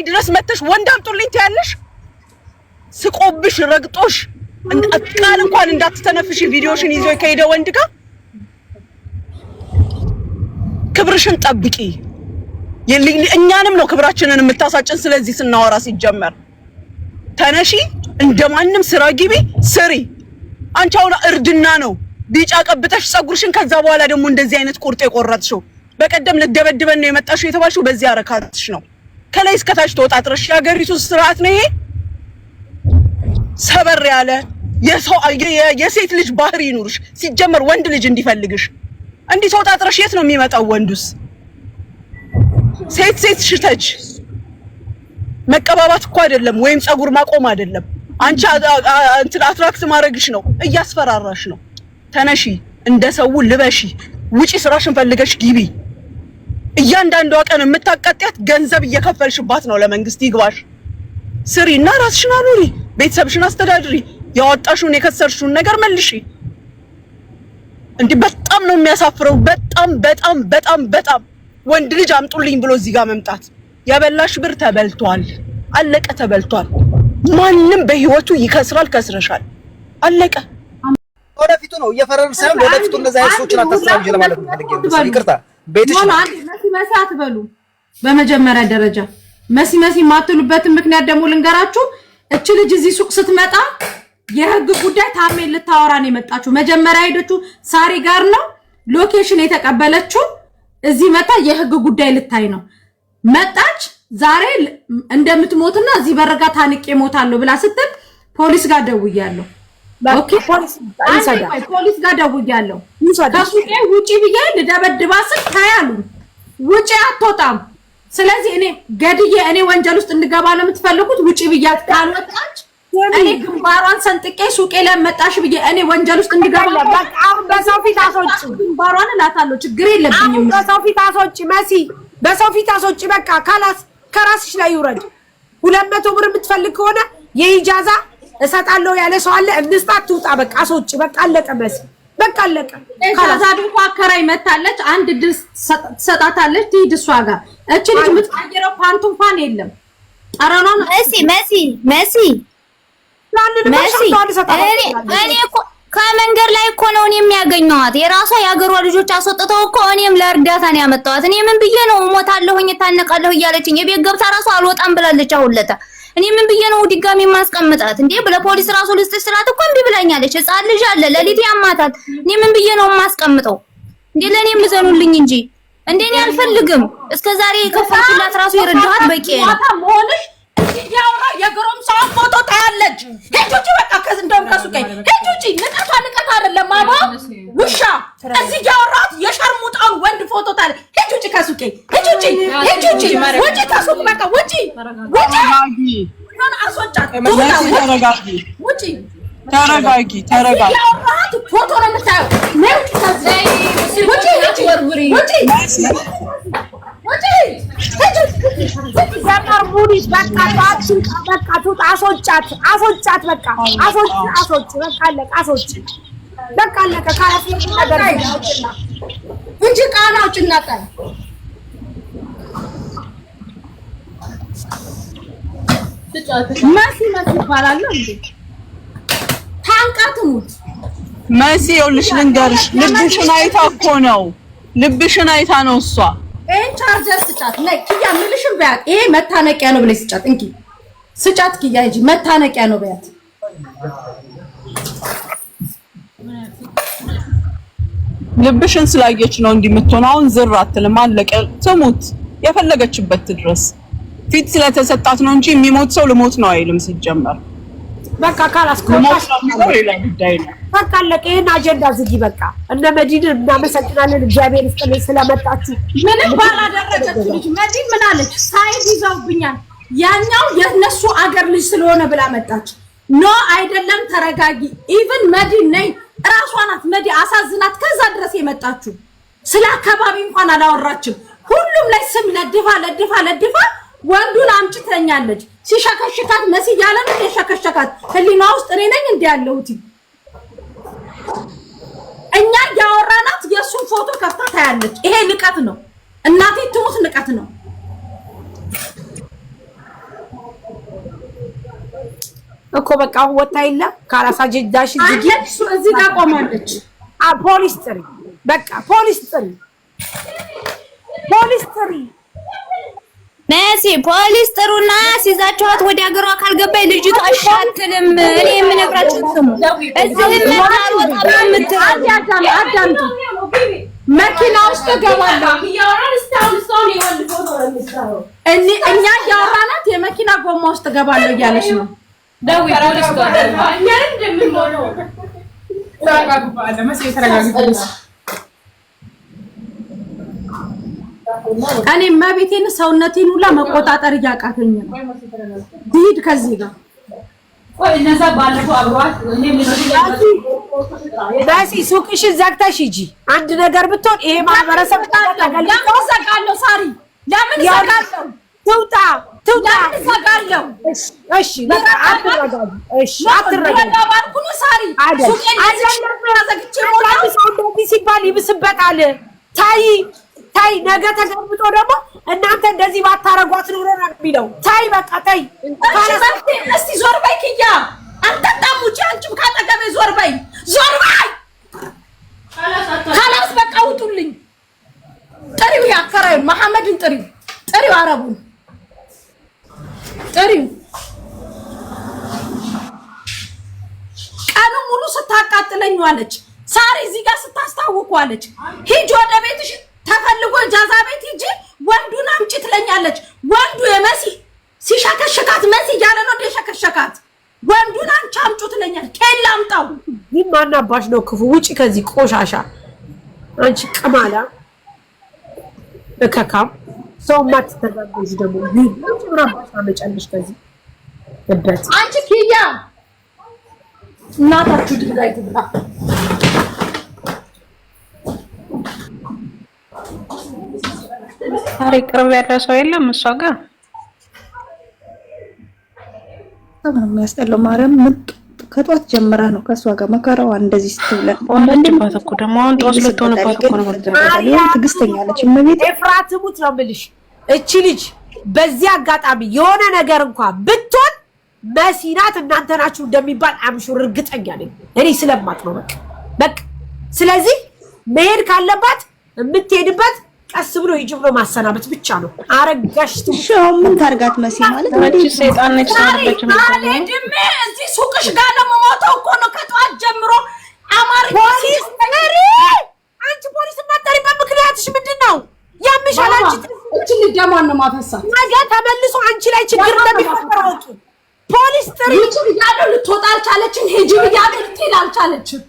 ድረስ መተሽ ወንድ አምጡልኝ ትያለሽ? ስቆብሽ ረግጦሽ ቃል እንኳን እንዳትተነፍሽ ቪዲዮሽን ይዞ ከሄደ ወንድ ጋር ክብርሽን ጠብቂ። እኛንም ነው ክብራችንን የምታሳጭን። ስለዚህ ስናወራ ሲጀመር ተነሺ፣ እንደማንም ስራ ግቢ ስሪ። አንቺ አሁን እርድና ነው ቢጫ ቀብተሽ ጸጉርሽን፣ ከዛ በኋላ ደግሞ እንደዚህ አይነት ቁርጥ የቆረጥሽው በቀደም ልደበድበን ነው የመጣሽው የተባልሽው በዚህ አረካትሽ ነው። ከላይ እስከታች ተወጣጥረሽ የሀገሪቱ ስርዓት ነው ይሄ። ሰበር ያለ የሴት ልጅ ባህሪ ይኑርሽ። ሲጀመር ወንድ ልጅ እንዲፈልግሽ እንዲህ ተወጣጥረሽ የት ነው የሚመጣው ወንዱስ? ሴት ሽተች መቀባባት እኮ አይደለም፣ ወይም ጸጉር ማቆም አይደለም። አንቺ እንትን አትራክት ማድረግሽ ነው፣ እያስፈራራሽ ነው። ተነሺ፣ እንደሰው ልበሺ፣ ውጪ፣ ስራሽን ፈልገሽ ግቢ። እያንዳንዷ ቀን የምታቀጥያት ገንዘብ እየከፈልሽባት ነው ለመንግስት። ይግባሽ፣ ስሪና ራስሽን አኑሪ፣ ቤተሰብሽን አስተዳድሪ፣ ያወጣሽውን የከሰርሽውን ነገር መልሺ። እንዲህ በጣም ነው የሚያሳፍረው። በጣም ወንድ ልጅ አምጡልኝ ብሎ እዚህ ጋር መምጣት። ያበላሽ ብር ተበልቷል፣ አለቀ፣ ተበልቷል። ማንም በህይወቱ ይከስራል፣ ከስረሻል፣ አለቀ። ወደፊቱ ነው እየፈረርን ሳይሆን ወደፊቱ እንደዛ አይሶችን አታስተላልጅ ለማለት ነው ፈልጌ ነው። ይቅርታ ቤትሽ ነው መሲ አትበሉ። በመጀመሪያ ደረጃ መሲ የማትሉበትን ምክንያት ደግሞ ልንገራችሁ። እቺ ልጅ እዚህ ሱቅ ስትመጣ የህግ ጉዳይ ታሜ ልታወራ ነው የመጣችው። መጀመሪያ ሄደችው ሳሪ ጋር ነው ሎኬሽን የተቀበለችው። እዚህ መጣ የህግ ጉዳይ ልታይ ነው መጣች። ዛሬ እንደምትሞትና እዚህ በረጋ ታንቄ ሞታለሁ ብላ ስትል ፖሊስ ጋር ደውያለሁ። ኦኬ ፖሊስ ጋር ደውያለሁ። ከሱቄ ውጪ ብዬ ልደበድባስል ታያሉ። ውጪ አትወጣም። ስለዚህ እኔ ገድዬ እኔ ወንጀል ውስጥ እንድገባ ነው የምትፈልጉት? ውጪ ብያት ካልወጣች እኔ ግንባሯን ሰንጥቄ ሱቄ ለመጣሽ ብዬ እኔ ወንጀል ውስጥ እንድገባ በቃ አሁን በሰው ፊት አስወጪ። ግንባሯን እላታለሁ፣ ችግር የለብኝም። በሰው ፊት አስወጪ መሲ፣ በሰው ፊት አስወጪ። በቃ ካላስ ከራስሽ ላይ ይውረድ። 200 ብር የምትፈልግ ከሆነ የኢጃዛ እሰጣለሁ ያለ ሰው አለ። እንስጣት፣ ትውጣ። በቃ አስወጪ። በቃ አለቀ መሲ፣ በቃ አለቀ። ካላስ አድርጎ አከራይ መታለች። አንድ ድል ትሰጣታለች፣ ትሂድ እሷ ጋር። እቺ ልጅ የምትቀይረው ፓንቱ እንኳን የለም። ጠረኗን መሲ እኔ እኮ ከመንገድ ላይ እኮ ነው እኔ የሚያገኘዋት። የራሷ የአገሯ ልጆች አስወጥተው እኮ እኔም ለእርዳታ ነው ያመጣኋት። እኔ ምን ብዬ ነው እሞታለሁኝ እታነቃለሁ እያለችኝ የቤት ገብታ ራሷ አልወጣም ብላለች። አሁንለታ እኔ ምን ብዬ ነው ድጋሚ ማስቀምጣት እንዴ? ለፖሊስ ራሱ ልስጥሽ ስላት እኮ እምቢ ብላኛለች። ህፃን ልጅ አለ፣ ለሊት ያማታል። እኔ ምን ብዬ ነው ማስቀምጠው እንዴ? ለኔ ምዘኑልኝ እንጂ እንዴ እኔ አልፈልግም። እስከዛሬ የከፈልኩላት ራሱ የረዳኋት በቂ ነው። ያውራ የግሩም ሰው ፎቶ ታያለች። ሄጁጂ በቃ እንደውም ከሱቄ ሄጁጂ ንቀት አይደለም ማማ ውሻ እዚህ ያወራት የሸርሙጣውን ወንድ ፎቶ ታያለች። ሄጁጂ ከሱቄ ሄጁጂ ወጪ ከሱቅ በቃ ወጪ አስወጫት። ወጪ ተረጋጊ። ያወራት ፎቶ ነው የምታየው። መሲ ይኸውልሽ ልንገርሽ፣ ልብሽን አይታ እኮ ነው፣ ልብሽን አይታ ነው እሷ። ይሄን ቻርጀር ስጫት ለኪያ ምልሽም በያት። ይሄ መታነቂያ ነው ብለሽ ስጫት። እንኪ ስጫት ኪያ እንጂ መታነቂያ ነው በያት። ልብሽን ስላየች ነው እንዲህ የምትሆነው። አሁን ዝር አትልም፣ አለቀ። ትሙት፣ የፈለገችበት ድረስ። ፊት ስለተሰጣት ነው እንጂ የሚሞት ሰው ልሞት ነው አይልም ሲጀመር። በቃ ካላስ ኮታሽ በቃ አለቀ። ይሄን አጀንዳ ዝጊ። በቃ እነ መዲንን እናመሰግናለን። እግዚአብሔር ይስጥልኝ ስለመጣችሁ። ምንም ባላደረገች ልጅ መዲን ምን አለች? ሳይድ ይዘውብኛል፣ ያኛው የነሱ አገር ልጅ ስለሆነ ብላ መጣች። ኖ አይደለም፣ ተረጋጊ። ኢቭን መዲን ነይ ራሷ ናት መዲ አሳዝናት ከዛ ድረስ የመጣችሁ። ስለ አካባቢ እንኳን አላወራችም። ሁሉም ላይ ስም ለድፋ ወንዱን አምጪ ትለኛለች። ሲሸከሽካት መሲ ያለ ነው የሸከሽካት። ህሊና ውስጥ እኔ ነኝ እንደ ያለሁት። እኛ ያወራናት የሱን ፎቶ ከፍታ ታያለች። ይሄ ንቀት ነው፣ እናቴ ትሙት ንቀት ነው። እኮ በቃ ወጣ የለ ካላሳጀዳሽ እዚህ ጋር ቆማለች። ፖሊስ ጥሪ፣ በቃ ፖሊስ ጥሪ፣ ፖሊስ ጥሪ። መሲ ፖሊስ ጥሩና ሲዛችኋት ወደ ሀገሯ ካልገባይ ልጅቷ አሻትልም። እኔ የምነግራችሁ ስሙ። እዚህ መታል ወጣ በምትል አዳምጡ። መኪና ውስጥ ገባለሁ እኛ ያወራናት የመኪና ጎማ ውስጥ ገባለሁ እያለች ነው። ደውይ ፖሊስ ጋር እኔ መቤቴን ሰውነቴን ሁላ መቆጣጠር እያቃተኝ ነው። ሂድ ከዚህ ጋር ወይ እነዛ ባለፈው አብሯት እኔ በሲ ሱቅሽን ዘግተሽ ሂጂ። አንድ ነገር ብትሆን ይሄ ማህበረሰብ ለምን ዘጋለሁ? ሳሪ ለምን ዘጋለሁ? ትውጣ ዘጋለሁ። እሺ በቃ አትረጋጊ። እሺ አትረጋጊ። ባልኩኝ ሳሪ ሱቄን ዘግቼ እንደዚህ ሲባል ይብስበታል። ታይ ነገ ተገብቶ ደግሞ እናንተ እንደዚህ ባታረጓት ኖሮ ነው የሚለው። ታይ በቃ ታይ። እስቲ ዞር በይ ኪያ፣ አንተም ውጪ፣ አንቺም ካጠገቤ ዞር በይ፣ ዞር በይ። ካላስ በቃ ውጡልኝ። ጥሪው ያከራዩን መሐመድን ጥሪው አረቡን ጥሪው። ቀኑ ሙሉ ስታቃጥለኝ ዋለች ሳሪ፣ እዚህ ጋር ስታስታውቁ ዋለች። ሂጂ ወደ ቤትሽ ተፈልጎ ጃዛ ቤት ሂጂ፣ ወንዱን አምጪ ትለኛለች። ወንዱ የመሲ ሲሸከሸካት መሲ እያለ ነው እንደሸከሸካት። ወንዱን አንቺ አምጪ ትለኛለች። ከላ አምጣው። ይህ ማናባሽ ነው ክፉ? ውጪ ከዚህ ቆሻሻ አንቺ ቅማላ እከካም ሰው ማትተጋገዥ ደግሞ ይህ ምራባሽ አመጫለሽ ከዚህ እበት አንቺ ኪያ እናታችሁ ድንጋይ ትብላ። ዛሬ ቅርብ ያለ ሰው የለም እሷ ጋር በጣም የሚያስጠላው ማርያም ከጧት ጀምራ ነው ከሷ ጋር መከራዋ እንደዚህ ስትብለን ወንድምባት እኮ ደግሞ አሁን ጧት ልትሆንባት እኮ ነው። ትዕግስተኛ ነች እመቤቴ። ኤፍራት ሙት ነው የምልሽ። እቺ ልጅ በዚህ አጋጣሚ የሆነ ነገር እንኳን ብትሆን መሲ ናት እናንተ ናችሁ እንደሚባል አምሹር እርግጠኛ ነኝ እኔ ስለማት ነው። በቃ ስለዚህ መሄድ ካለባት የምትሄድበት ቀስ ብሎ ይጅ ብሎ ማሰናበት ብቻ ነው። አረጋሽ ትሻው ምን ታርጋት መሲ ማለት አንቺ ሰይጣን ነች ማለት ነው። ድሜ እዚህ ሱቅሽ ጋር ለመሞተው እኮ ነው ከጧት ጀምሮ አማርኛ ፖሊስ ጠሪ። አንቺ ፖሊስ ማጠሪበት ምክንያትሽ ምንድነው? ያምሻል። አንቺ እቺ ልደማን ነው ማፈሳት። ነገ ተመልሶ አንቺ ላይ ችግር እንደሚፈጠር ወቂ ፖሊስ ጥሪ። ዩቲዩብ ያለው ልትወጣ አልቻለችም። ሂጂ ብያለሁ ልትሄድ አልቻለችም።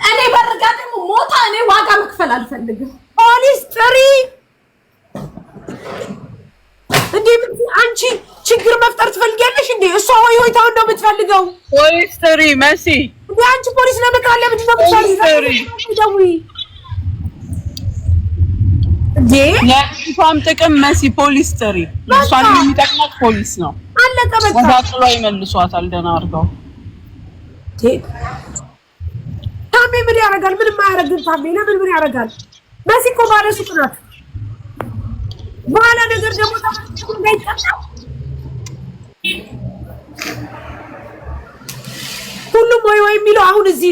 እኔ በርጋ ደግሞ ሞታ እኔ ዋጋ መክፈል አልፈልግም። ፖሊስ ጥሪ። እንዴ አንቺ ችግር መፍጠር ትፈልጊያለሽ እንዴ? እሷ ሆይታው ነው የምትፈልገው። ፖሊስ ጥሪ መሲ። እንዴ አንቺ ፖሊስ ለመጥራት ለምንድን ነው የምትፈልጊው? እንዴ ለእሷም ጥቅም መሲ ፖሊስ ጥሪ። እሷን የሚጠቅማት ፖሊስ ነው። አለቀ በቃ። ወዳጥሎ ይመልሷታል ደህና አድርገው። ታሜ ምን ያደርጋል? ምንም አያደርግም። ታሜ ለምን ምን ያደርጋል? መሲ እኮ ባለ ሱቅ ናት። በኋላ ነገር ደግሞ ተመልሶ እንዳይጠጣ ሁሉም ወይ የሚለው አሁን እዚህ